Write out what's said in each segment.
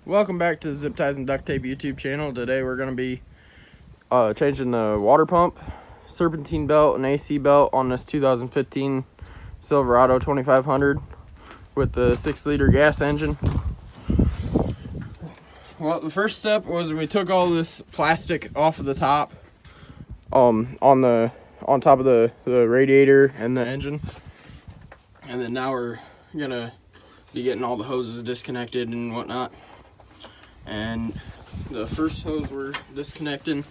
Welcome back to the Zip Ties and Duct Tape YouTube channel. Today we're going to be changing the water pump, serpentine belt, and AC belt on this 2015 Silverado 2500 with the 6-liter gas engine. Well, the first step was we took all this plastic off of the top, on top of the radiator and the engine, and then now we're gonna be getting all the hoses disconnected and whatnot. And the first hose we're disconnecting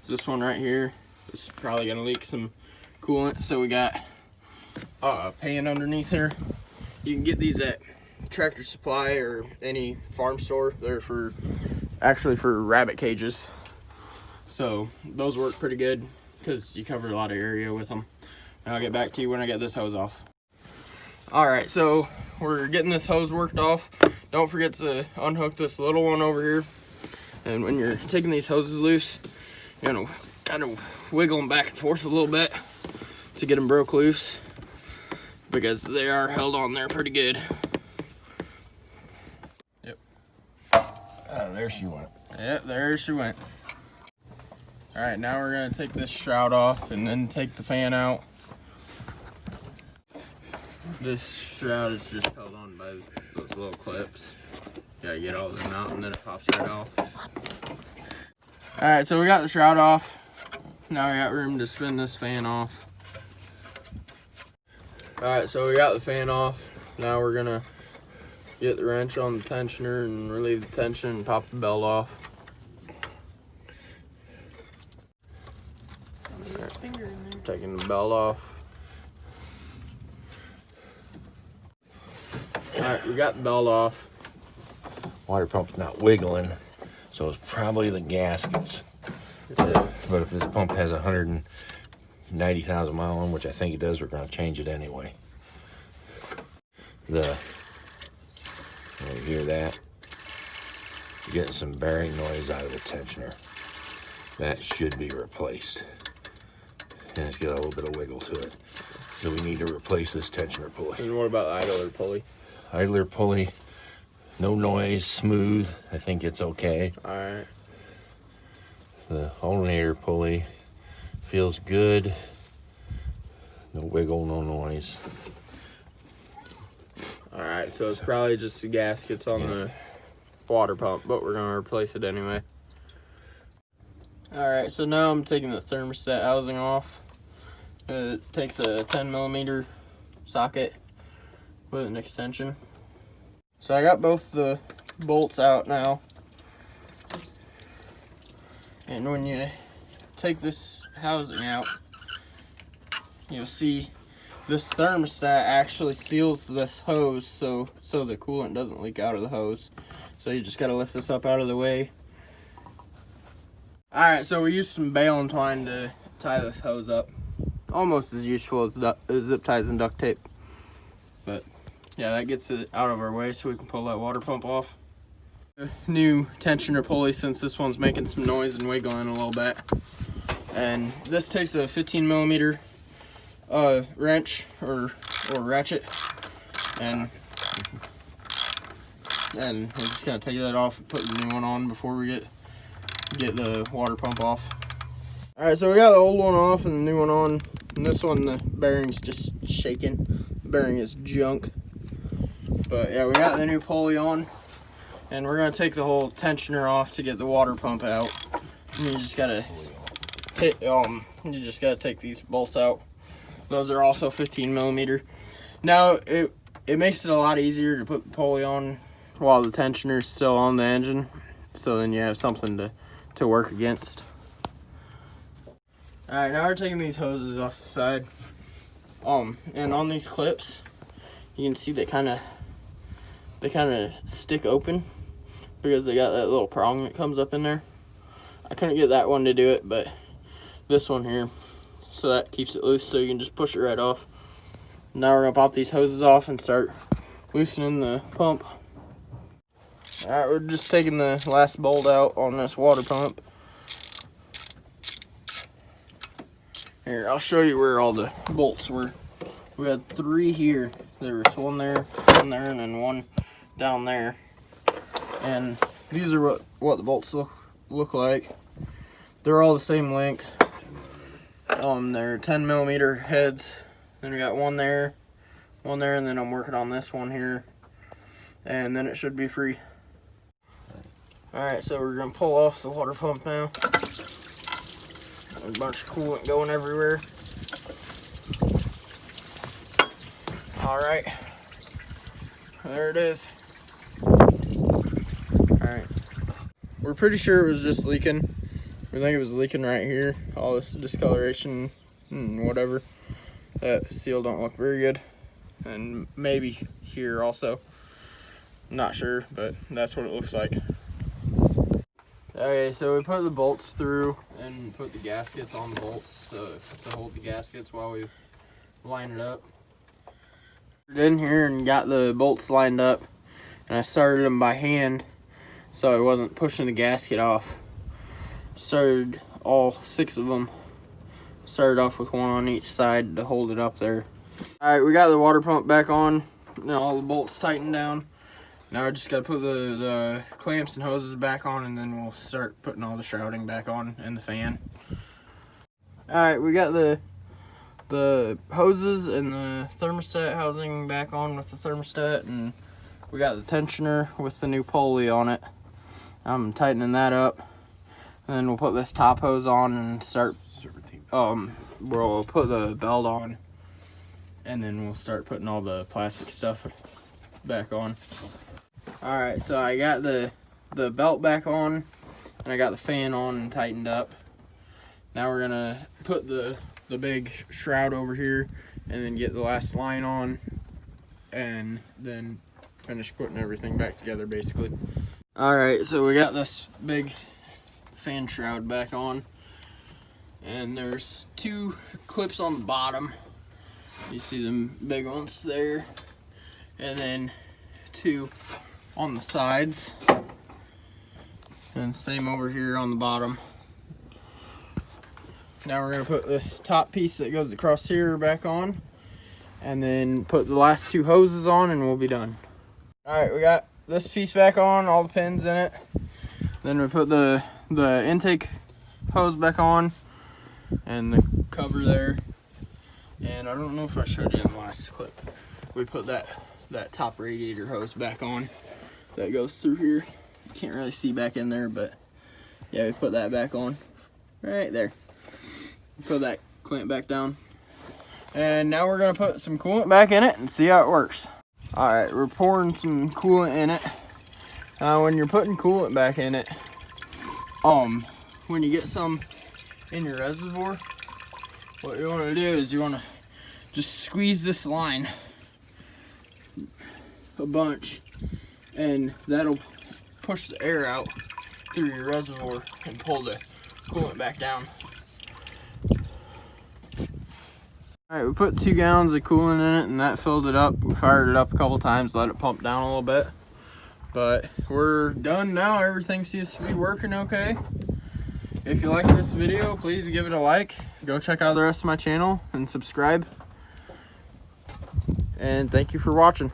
is this one right here. This is probably gonna leak some coolant, so we got a pan underneath here. You can get these at Tractor Supply or any farm store. They're actually for rabbit cages, so those work pretty good because you cover a lot of area with them. And I'll get back to you when I get this hose off. All right, so we're getting this hose worked off. Don't forget to unhook this little one over here. And when you're taking these hoses loose, you're gonna kind of wiggle them back and forth a little bit to get them broke loose, because they are held on there pretty good. Yep. Oh, there she went. Yep, there she went. All right, now we're gonna take this shroud off and then take the fan out. This shroud is just held on by those little clips. Gotta get all of them out and then it pops right off. All right, so we got the shroud off. Now we got room to spin this fan off. All right, so we got the fan off. Now we're gonna get the wrench on the tensioner and relieve the tension and pop the belt off. Taking the belt off. All right, we got the belt off. Water pump's not wiggling, so it's probably the gaskets. Yeah. But if this pump has 190,000 miles on, which I think it does, we're going to change it anyway. You hear that? You're getting some bearing noise out of the tensioner. That should be replaced. And it's got a little bit of wiggle to it. So we need to replace this tensioner pulley. And what about the idler pulley? Idler pulley, no noise, smooth. I think it's okay. All right. The alternator pulley feels good. No wiggle, no noise. All right, so it's probably just the gaskets on the water pump, but we're gonna replace it anyway. All right, so now I'm taking the thermostat housing off. It takes a 10mm socket with an extension. So I got both the bolts out now. And when you take this housing out, you'll see this thermostat actually seals this hose so the coolant doesn't leak out of the hose. So you just gotta lift this up out of the way. All right, so we used some baling twine to tie this hose up. Almost as useful as zip ties and duct tape. But yeah, that gets it out of our way so we can pull that water pump off. A new tensioner pulley, since this one's making some noise and wiggling a little bit. And this takes a 15mm wrench or ratchet, and we're just gonna take that off and put the new one on before we get the water pump off. All right, so we got the old one off and the new one on. And this one, the bearing's just shaking. The bearing is junk. But yeah, we got the new pulley on, and we're gonna take the whole tensioner off to get the water pump out. And you just gotta take these bolts out. Those are also 15mm. Now it makes it a lot easier to put the pulley on while the tensioner's still on the engine, so then you have something to work against. All right, now we're taking these hoses off the side. And on these clips, you can see they kind of stick open because they got that little prong that comes up in there. I couldn't get that one to do it, but this one here, so that keeps it loose, so you can just push it right off. Now we're gonna pop these hoses off and start loosening the pump. All right, we're just taking the last bolt out on this water pump. Here, I'll show you where all the bolts were. We had 3 here. There was one there, and then one down there. And these are what the bolts look like. They're all the same length. They're 10 millimeter heads. Then we got one there, and then I'm working on this one here, and then it should be free. All right, so we're gonna pull off the water pump now. There's a bunch of coolant going everywhere. All right, there it is. All right, we're pretty sure it was just leaking. We think it was leaking right here. All this discoloration and whatever. That seal don't look very good. And maybe here also. I'm not sure, but that's what it looks like. Okay, so we put the bolts through and put the gaskets on the bolts to hold the gaskets while we line it up. In here and got the bolts lined up, and I started them by hand so I wasn't pushing the gasket off. Started all 6 of them. Started off with one on each side to hold it up there. All right, we got the water pump back on. Now all the bolts tightened down. Now I just got to put the clamps and hoses back on, and then we'll start putting all the shrouding back on and the fan. All right, we got the hoses and the thermostat housing back on with the thermostat, and we got the tensioner with the new pulley on it. I'm tightening that up, and then we'll put this top hose on and start. We'll put the belt on, and then we'll start putting all the plastic stuff back on. All right, so I got the belt back on, and I got the fan on and tightened up. Now we're gonna put the big shroud over here, and then get the last line on, and then finish putting everything back together basically. All right, so we got this big fan shroud back on, and there's 2 clips on the bottom. You see them big ones there, and then 2 on the sides, and same over here on the bottom. Now we're gonna put this top piece that goes across here back on, and then put the last 2 hoses on, and we'll be done. All right, we got this piece back on, all the pins in it. Then we put the intake hose back on, and the cover there. And I don't know if I showed you in the last clip. We put that top radiator hose back on that goes through here. You can't really see back in there, but yeah, we put that back on right there. Put that clamp back down. And now we're gonna put some coolant back in it and see how it works. All right, we're pouring some coolant in it. When you're putting coolant back in it, when you get some in your reservoir, what you want to do is you want to just squeeze this line a bunch, and that'll push the air out through your reservoir and pull the coolant back down. All right, we put 2 gallons of coolant in it, and that filled it up. We fired it up a couple times, let it pump down a little bit. But we're done now. Everything seems to be working okay. If you like this video, please give it a like. Go check out the rest of my channel and subscribe. And thank you for watching.